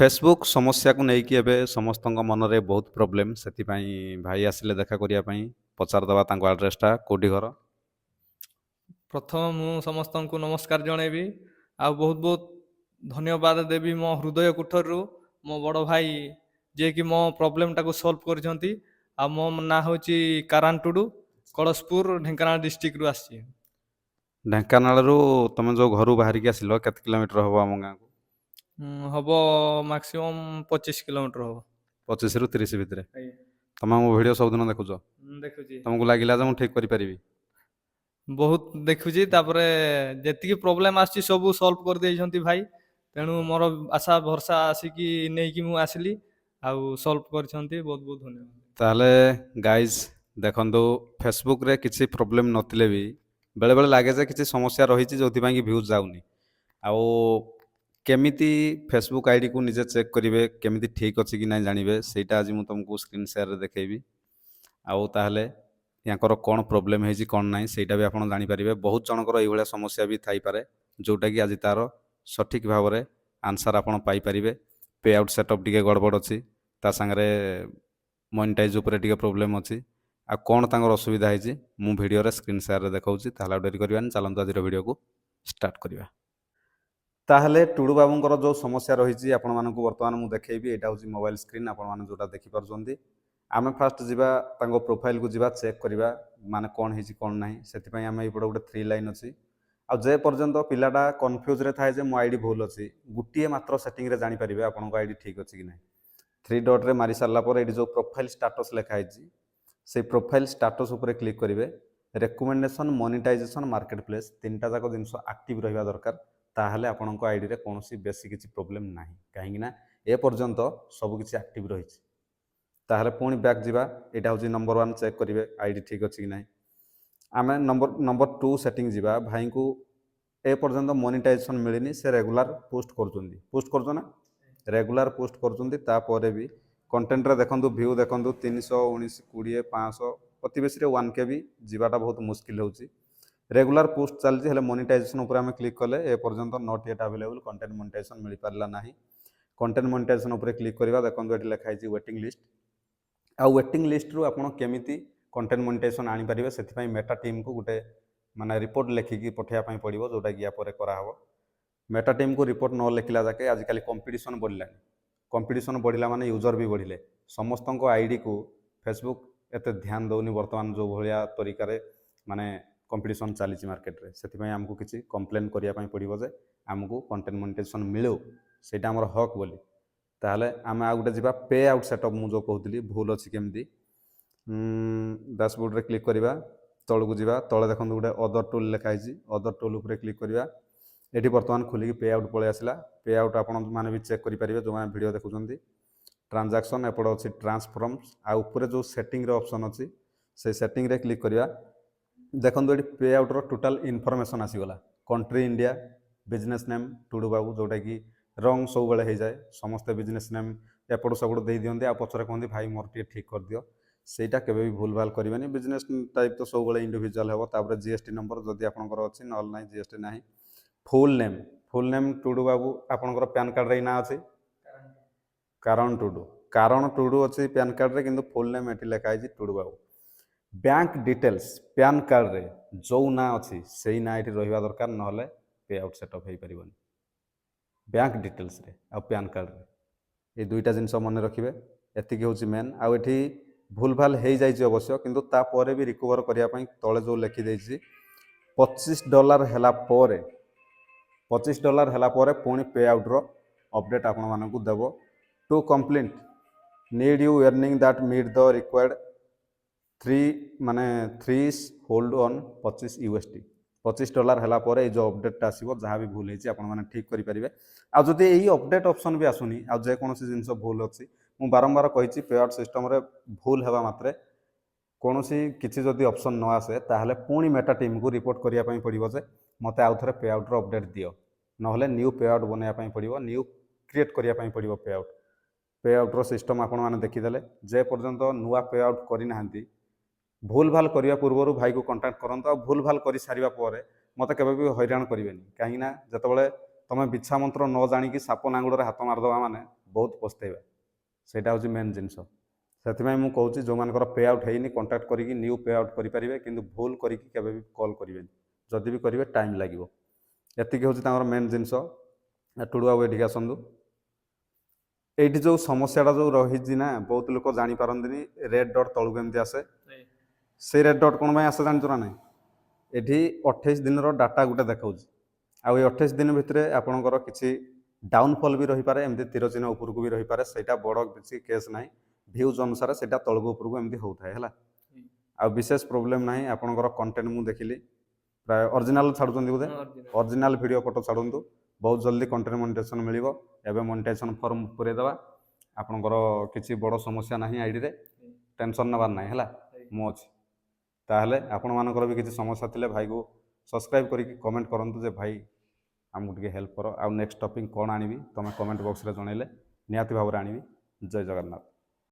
Facebook ସମସ୍ୟାକୁ ନେଇକି ଏବେ ସମସ୍ତଙ୍କ ମନରେ ବହୁତ ପ୍ରୋବ୍ଲେମ୍। ସେଥିପାଇଁ ଭାଇ ଆସିଲେ ଦେଖା କରିବା ପାଇଁ। ପଚାରିଦେବା ତାଙ୍କ ଆଡ୍ରେସଟା କେଉଁଠି ଘର। ପ୍ରଥମ ମୁଁ ସମସ୍ତଙ୍କୁ ନମସ୍କାର ଜଣାଇବି ଆଉ ବହୁତ ବହୁତ ଧନ୍ୟବାଦ ଦେବି ମୋ ହୃଦୟ କୁଠରରୁ ମୋ ବଡ଼ ଭାଇ ଯିଏକି ମୋ ପ୍ରୋବ୍ଲେମଟାକୁ ସଲ୍ଭ କରିଛନ୍ତି। ଆଉ ମୋ ନାଁ ହେଉଛି କାରାନ ଟୁଡୁ, କଳସପୁର, ଢେଙ୍କାନାଳ ଡିଷ୍ଟ୍ରିକ୍ଟରୁ ଆସିଛି। ଢେଙ୍କାନାଳରୁ ତମେ ଯେଉଁ ଘରୁ ବାହାରିକି ଆସିଲ କେତେ କିଲୋମିଟର ହେବ ଆମ ଗାଁକୁ? ହବ ମାକ୍ସିମମ୍ 25 କିଲୋମିଟର ହବ। 25ରୁ 30 ଭିତରେ। ଆଜ୍ଞା। ତମେ ମୋ ଭିଡ଼ିଓ ସବୁଦିନ ଦେଖୁଛ? ଦେଖୁଛି, ତମକୁ ଲାଗିଲା ଯେ ମୁଁ ଠିକ୍ କରିପାରିବି? ବହୁତ ଦେଖୁଛି। ତାପରେ ଯେତିକି ପ୍ରୋବ୍ଲେମ ଆସୁଛି ସବୁ ସଲ୍ଭ କରିଦେଇଛନ୍ତି ଭାଇ। ତେଣୁ ମୋର ଆଶା ଭରସା ଆସିକି ନେଇକି ମୁଁ ଆସିଲି ଆଉ ସଲ୍ଭ କରିଛନ୍ତି। ବହୁତ ବହୁତ ଧନ୍ୟବାଦ। ତାହେଲେ ଗାଇଜ୍ ଦେଖନ୍ତୁ, ଫେସବୁକ୍ରେ କିଛି ପ୍ରୋବ୍ଲେମ୍ ନଥିଲେ ବି ବେଳେବେଳେ ଲାଗେ ଯେ କିଛି ସମସ୍ୟା ରହିଛି ଯେଉଁଥିପାଇଁ କି ଭ୍ୟୁଜ୍ ଯାଉନି। ଆଉ କେମିତି ଫେସବୁକ୍ ଆଇଡ଼ିକୁ ନିଜେ ଚେକ୍ କରିବେ, କେମିତି ଠିକ୍ ଅଛି କି ନାହିଁ ଜାଣିବେ, ସେଇଟା ଆଜି ମୁଁ ତୁମକୁ ସ୍କ୍ରିନ୍ ସେୟାରରେ ଦେଖେଇବି। ଆଉ ତାହେଲେ ୟାଙ୍କର କ'ଣ ପ୍ରୋବ୍ଲେମ୍ ହେଇଛି କ'ଣ ନାହିଁ ସେଇଟା ବି ଆପଣ ଜାଣିପାରିବେ। ବହୁତ ଜଣଙ୍କର ଏଇଭଳିଆ ସମସ୍ୟା ବି ଥାଇପାରେ, ଯେଉଁଟାକି ଆଜି ତା'ର ସଠିକ୍ ଭାବରେ ଆନ୍ସର୍ ଆପଣ ପାଇପାରିବେ। ପେ ଆଉଟ୍ ସେଟଅପ୍ ଟିକେ ଗଡ଼ବଡ଼ ଅଛି, ତା ସାଙ୍ଗରେ ମନିଟାଇଜ୍ ଉପରେ ଟିକେ ପ୍ରୋବ୍ଲେମ୍ ଅଛି। ଆଉ କ'ଣ ତାଙ୍କର ଅସୁବିଧା ହେଇଛି ମୁଁ ଭିଡ଼ିଓରେ ସ୍କ୍ରିନ୍ ସେୟାରରେ ଦେଖାଉଛି। ତାହେଲେ ଆଉ ଡେରି କରିବାନି, ଚାଲନ୍ତୁ ଆଜିର ଭିଡ଼ିଓକୁ ଷ୍ଟାର୍ଟ କରିବା। ତାହେଲେ ଟୁଡୁ ବାବୁଙ୍କର ଯେଉଁ ସମସ୍ୟା ରହିଛି ଆପଣମାନଙ୍କୁ ବର୍ତ୍ତମାନ ମୁଁ ଦେଖେଇବି। ଏଇଟା ହେଉଛି ମୋବାଇଲ୍ ସ୍କ୍ରିନ୍, ଆପଣମାନେ ଯେଉଁଟା ଦେଖିପାରୁଛନ୍ତି। ଆମେ ଫାଷ୍ଟ ଯିବା ତାଙ୍କ ପ୍ରୋଫାଇଲକୁ ଯିବା, ଚେକ୍ କରିବା ମାନେ କ'ଣ ହେଇଛି କ'ଣ ନାହିଁ। ସେଥିପାଇଁ ଆମେ ଏଇପଟେ ଗୋଟେ 3 ଲାଇନ୍ ଅଛି। ଆଉ ଯେ ପର୍ଯ୍ୟନ୍ତ ପିଲାଟା କନଫ୍ୟୁଜ୍ରେ ଥାଏ ଯେ ମୋ ଆଇଡ଼ି ଭୁଲ ଅଛି, ଗୋଟିଏ ମାତ୍ର ସେଟିଂରେ ଜାଣିପାରିବେ ଆପଣଙ୍କ ଆଇଡ଼ି ଠିକ୍ ଅଛି କି ନାହିଁ। 3 ଡଟ୍ରେ ମାରି ସାରିଲା ପରେ ଏଇଠି ଯେଉଁ ପ୍ରୋଫାଇଲ୍ ଷ୍ଟାଟସ୍ ଲେଖା ହେଇଛି, ସେଇ ପ୍ରୋଫାଇଲ୍ ଷ୍ଟାଟସ୍ ଉପରେ କ୍ଲିକ୍ କରିବେ। ରେକମେଣ୍ଡେସନ୍, ମନିଟାଇଜେସନ୍, ମାର୍କେଟ ପ୍ଲେସ୍, ତିନିଟା ଯାକ ଜିନିଷ ଆକ୍ଟିଭ୍ ରହିବା ଦରକାର। ତାହେଲେ ଆପଣଙ୍କ ଆଇଡ଼ିରେ କୌଣସି ବେଶୀ କିଛି ପ୍ରୋବ୍ଲେମ୍ ନାହିଁ, କାହିଁକିନା ଏପର୍ଯ୍ୟନ୍ତ ସବୁକିଛି ଆକ୍ଟିଭ୍ ରହିଛି। ତାହେଲେ ପୁଣି ବ୍ୟାକ୍ ଯିବା। ଏଇଟା ହେଉଛି ନମ୍ବର 1, ଚେକ୍ କରିବେ ଆଇଡ଼ି ଠିକ୍ ଅଛି କି ନାହିଁ। ଆମେ ନମ୍ବର 2 ସେଟିଂ ଯିବା। ଭାଇଙ୍କୁ ଏପର୍ଯ୍ୟନ୍ତ ମନିଟାଇଜେସନ୍ ମିଳିନି, ସେ ରେଗୁଲାର ପୋଷ୍ଟ କରୁଛନ୍ତି। ପୋଷ୍ଟ କରୁଛ ନା? ରେଗୁଲାର ପୋଷ୍ଟ କରୁଛନ୍ତି। ତାପରେ ବି କଣ୍ଟେଣ୍ଟରେ ଦେଖନ୍ତୁ, ଭ୍ୟୁ ଦେଖନ୍ତୁ 319, 20, 500, ଅତି ବେଶୀରେ 1K ବି ଯିବାଟା ବହୁତ ମୁସ୍କିଲ ହେଉଛି। ରେଗୁଲାର ପୋଷ୍ଟ ଚାଲିଛି, ହେଲେ ମନିଟାଇଜେସନ୍ ଉପରେ ଆମେ କ୍ଲିକ୍ କଲେ ଏପର୍ଯ୍ୟନ୍ତ not yet available, content monetization ମିଳିପାରିଲା ନାହିଁ। କଣ୍ଟେଣ୍ଟ ମନିଟାଇଜେସନ୍ ଉପରେ କ୍ଲିକ୍ କରିବା। ଦେଖନ୍ତୁ ଏଠି ଲେଖା ହେଇଛି ୱେଟିଂ ଲିଷ୍ଟ। ଆଉ ୱେଟିଂ ଲିଷ୍ଟରୁ ଆପଣ କେମିତି କଣ୍ଟେଣ୍ଟ ମନିଟାଇଜେସନ୍ ଆଣିପାରିବେ, ସେଥିପାଇଁ ମେଟା ଟିମ୍କୁ ଗୋଟେ ମାନେ ରିପୋର୍ଟ ଲେଖିକି ପଠାଇବା ପାଇଁ ପଡ଼ିବ, ଯେଉଁଟାକି ୟା ପରେ କରାହେବ। ମେଟା ଟିମ୍କୁ ରିପୋର୍ଟ ନ ଲେଖିଲା ଯାକେ ଆଜିକାଲି କମ୍ପିଟିସନ୍ ବଢ଼ିଲାଣି। କମ୍ପିଟିସନ୍ ବଢ଼ିଲା ମାନେ ୟୁଜର୍ ବି ବଢ଼ିଲେ। ସମସ୍ତଙ୍କ ଆଇଡ଼ିକୁ ଫେସବୁକ୍ ଏତେ ଧ୍ୟାନ ଦେଉନି ବର୍ତ୍ତମାନ ଯେଉଁ ଭଳିଆ ତରିକାରେ ମାନେ କମ୍ପିଟିସନ୍ ଚାଲିଛି ମାର୍କେଟରେ। ସେଥିପାଇଁ ଆମକୁ କିଛି କମ୍ପ୍ଲେନ୍ କରିବା ପାଇଁ ପଡ଼ିବ ଯେ ଆମକୁ କଣ୍ଟେଣ୍ଟ ମନିଟାଇଜେସନ୍ ମିଳୁ, ସେଇଟା ଆମର ହକ୍ ବୋଲି। ତାହେଲେ ଆମେ ଆଉ ଗୋଟେ ଯିବା ପେ ଆଉଟ୍ ସେଟଅପ୍। ମୁଁ ଯେଉଁ କହୁଥିଲି ଭୁଲ ଅଛି କେମିତି, ଡ୍ୟାସବୋର୍ଡ଼ରେ କ୍ଲିକ୍ କରିବା, ତଳକୁ ଯିବା। ତଳେ ଦେଖନ୍ତୁ ଗୋଟେ ଅଦର ଟୁଲ୍ ଲେଖା ହେଇଛି, ଅଦର ଟୁଲ୍ ଉପରେ କ୍ଲିକ୍ କରିବା। ଏଠି ବର୍ତ୍ତମାନ ଖୋଲିକି ପେ ଆଉଟ୍ ପଳେଇ ଆସିଲା। ପେ ଆଉଟ୍ ଆପଣମାନେ ବି ଚେକ୍ କରିପାରିବେ ଯେଉଁମାନେ ଭିଡ଼ିଓ ଦେଖୁଛନ୍ତି। ଟ୍ରାଞ୍ଜାକ୍ସନ୍ ଏପଟେ ଅଛି, ଟ୍ରାନ୍ସଫର୍ମସ୍, ଆଉ ଉପରେ ଯେଉଁ ସେଟିଂର ଅପସନ୍ ଅଛି ସେଇ ସେଟିଂରେ କ୍ଲିକ୍ କରିବା। ଦେଖନ୍ତୁ ଏଠି ପେ ଆଉଟ୍ର ଟୋଟାଲ୍ ଇନଫର୍ମେସନ୍ ଆସିଗଲା। Country India, business name Tudu Babu, ଯେଉଁଟାକି ରଙ୍ଗ ସବୁବେଳେ ହେଇଯାଏ। ସମସ୍ତେ ବିଜନେସ୍ ନେମ୍ ଏପଟ ସେପଟ ଦେଇଦିଅନ୍ତି, ଆଉ ପଛରେ କୁହନ୍ତି ଭାଇ ମୋର ଟିକେ ଠିକ୍ କରିଦିଅ। ସେଇଟା କେବେ ବି ଭୁଲ ଭାଲ କରିବେନି। ବିଜନେସ୍ ଟାଇପ୍ ତ ସବୁବେଳେ ଇଣ୍ଡିଭିଜୁଆଲ୍ ହେବ। ତାପରେ ଜିଏସ୍ଟି ନମ୍ବର ଯଦି ଆପଣଙ୍କର ଅଛି, ନହେଲେ ନାହିଁ ଜିଏସ୍ଟି ନାହିଁ। ଫୁଲ୍ ନେମ୍ ଟୁଡୁ ବାବୁ, ଆପଣଙ୍କର ପ୍ୟାନ୍ କାର୍ଡ଼ରେ ଏଇ ନାଁ ଅଛି କାରଣ ଟୁଡୁ। କାରଣ ଟୁଡୁ ଅଛି ପ୍ୟାନ୍ କାର୍ଡ଼ରେ, କିନ୍ତୁ ଫୁଲ୍ ନେମ୍ ଏଠି ଲେଖା ହେଇଛି ଟୁଡୁ ବାବୁ। ବ୍ୟାଙ୍କ ଡିଟେଲ୍ସ, ପ୍ୟାନ୍ କାର୍ଡ଼ରେ ଯେଉଁ ନାଁ ଅଛି ସେଇ ନାଁ ଏଠି ରହିବା ଦରକାର, ନହେଲେ ପେ ଆଉଟ୍ ସେଟଅପ୍ ହେଇପାରିବନି। ବ୍ୟାଙ୍କ ଡିଟେଲ୍ସରେ ଆଉ ପ୍ୟାନ୍ କାର୍ଡ଼ରେ এই ଦୁଇଟା ଜିନିଷ ମନେ ରଖିବେ। ଏତିକି ହେଉଛି ମେନ୍। ଆଉ ଏଠି ଭୁଲ ଭାଲ ହେଇଯାଇଛି ଅବଶ୍ୟ, କିନ୍ତୁ ତାପରେ ବି ରିକଭର କରିବା ପାଇଁ ତଳେ ଯେଉଁ ଲେଖିଦେଇଛି $25 ହେଲା ପରେ, $25 ହେଲା ପରେ ପୁଣି ପେ ଆଉଟ୍ର ଅପଡ଼େଟ୍ ଆପଣମାନଙ୍କୁ ଦେବ। To complete need you earning that meet the required 3 hold on $25। $25 ହେଲା ପରେ ଏଇ ଯେଉଁ ଅପଡ଼େଟ୍ଟା ଆସିବ, ଯାହା ବି ଭୁଲ ହେଇଛି ଆପଣମାନେ ଠିକ୍ କରିପାରିବେ। ଆଉ ଯଦି ଏଇ ଅପଡ଼େଟ୍ ଅପସନ୍ ବି ଆସୁନି, ଆଉ ଯେକୌଣସି ଜିନିଷ ଭୁଲ ଅଛି, ମୁଁ ବାରମ୍ବାର କହିଛି ପେ ଆଉଟ୍ ସିଷ୍ଟମ୍ରେ ଭୁଲ ହେବା ମାତ୍ରେ କୌଣସି କିଛି ଯଦି ଅପସନ୍ ନ ଆସେ, ତାହେଲେ ପୁଣି ମେଟା ଟିମ୍କୁ ରିପୋର୍ଟ କରିବା ପାଇଁ ପଡ଼ିବ ଯେ ମୋତେ ଆଉ ଥରେ ପେ ଆଉଟ୍ର ଅପଡ଼େଟ୍ ଦିଅ, ନହେଲେ ନ୍ୟୁ ପେ ଆଉଟ୍ ବନେଇବା ପାଇଁ ପଡ଼ିବ, ନ୍ୟୁ କ୍ରିଏଟ୍ କରିବା ପାଇଁ ପଡ଼ିବ ପେ ଆଉଟ୍। ପେ ଆଉଟ୍ର ସିଷ୍ଟମ୍ ଆପଣମାନେ ଦେଖିଦେଲେ। ଯେ ପର୍ଯ୍ୟନ୍ତ ନୂଆ ପେ ଆଉଟ୍ କରିନାହାନ୍ତି, ଭୁଲ ଭାଲ କରିବା ପୂର୍ବରୁ ଭାଇକୁ କଣ୍ଟାକ୍ଟ କରନ୍ତୁ। ଆଉ ଭୁଲ ଭାଲ କରିସାରିବା ପରେ ମୋତେ କେବେ ବି ହଇରାଣ କରିବେନି, କାହିଁକିନା ଯେତେବେଳେ ତୁମେ ବିଛା ମନ୍ତ୍ର ନ ଜାଣିକି ସାପ ନାଙ୍ଗୁଡ଼ରେ ହାତ ମାରିଦେବା ମାନେ ବହୁତ ପସ୍ତେଇବା। ସେଇଟା ହେଉଛି ମେନ୍ ଜିନିଷ। ସେଥିପାଇଁ ମୁଁ କହୁଛି ଯେଉଁମାନଙ୍କର ପେ ଆଉଟ୍ ହେଇନି କଣ୍ଟାକ୍ଟ କରିକି ନ୍ୟୁ ପେ ଆଉଟ୍ କରିପାରିବେ, କିନ୍ତୁ ଭୁଲ କରିକି କେବେ ବି କଲ୍ କରିବେନି। ଯଦି ବି କରିବେ ଟାଇମ୍ ଲାଗିବ। ଏତିକି ହେଉଛି ତାଙ୍କର ମେନ୍ ଜିନିଷ। ଟୁଡୁ ବାବୁ ଏଠିକି ଆସନ୍ତୁ। ଏଇଠି ଯେଉଁ ସମସ୍ୟାଟା ଯେଉଁ ରହିଛି ନା, ବହୁତ ଲୋକ ଜାଣିପାରନ୍ତିନି ରେଡ୍ ଡଟ୍ ତଳକୁ ଏମିତି ଆସେ। ସେଇ ରେଡ୍ ଡଟ୍ କ'ଣ ପାଇଁ ଆସେ ଜାଣିଛ ନା ନାହିଁ? ଏଠି 28 ଦିନର ଡାଟା ଗୋଟେ ଦେଖାଉଛି। ଆଉ ଏ 28 ଦିନ ଭିତରେ ଆପଣଙ୍କର କିଛି ଡାଉନଫଲ୍ ବି ରହିପାରେ, ଏମିତି ତୀର ଚିହ୍ନ ଉପରକୁ ବି ରହିପାରେ। ସେଇଟା ବଡ଼ କିଛି କେସ୍ ନାହିଁ। ଭ୍ୟୁଜ୍ ଅନୁସାରେ ସେଇଟା ତଳକୁ ଉପରକୁ ଏମିତି ହେଉଥାଏ ହେଲା। ଆଉ ବିଶେଷ ପ୍ରୋବ୍ଲେମ୍ ନାହିଁ। ଆପଣଙ୍କର କଣ୍ଟେଣ୍ଟ ମୁଁ ଦେଖିଲି ପ୍ରାୟ ଅରିଜିନାଲ୍ ଛାଡ଼ୁଛନ୍ତି ବୋଧେ, ଅରିଜିନାଲ୍ ଭିଡ଼ିଓ ଫଟୋ ଛାଡ଼ନ୍ତୁ, ବହୁତ ଜଲ୍ଦି କଣ୍ଟେଣ୍ଟ ମନିଟାଇଜେସନ୍ ମିଳିବ। ଏବେ ମନିଟାଇଜେସନ୍ ଫର୍ମ ପୁରେଇଦେବା, ଆପଣଙ୍କର କିଛି ବଡ଼ ସମସ୍ୟା ନାହିଁ ଆଇଡ଼ିରେ, ଟେନସନ୍ ନେବାର ନାହିଁ ହେଲା, ମୁଁ ଅଛି। ତାହେଲେ ଆପଣମାନଙ୍କର ବି କିଛି ସମସ୍ୟା ଥିଲେ ଭାଇକୁ ସବସ୍କ୍ରାଇବ୍ କରିକି କମେଣ୍ଟ କରନ୍ତୁ ଯେ ଭାଇ ଆମକୁ ଟିକେ ହେଲ୍ପ କର, ଆଉ ନେକ୍ସଟ ଟପିକ୍ କ'ଣ ଆଣିବି ତୁମେ କମେଣ୍ଟ ବକ୍ସରେ ଜଣାଇଲେ ନିହାତି ଭାବରେ ଆଣିବି। ଜୟ ଜଗନ୍ନାଥ।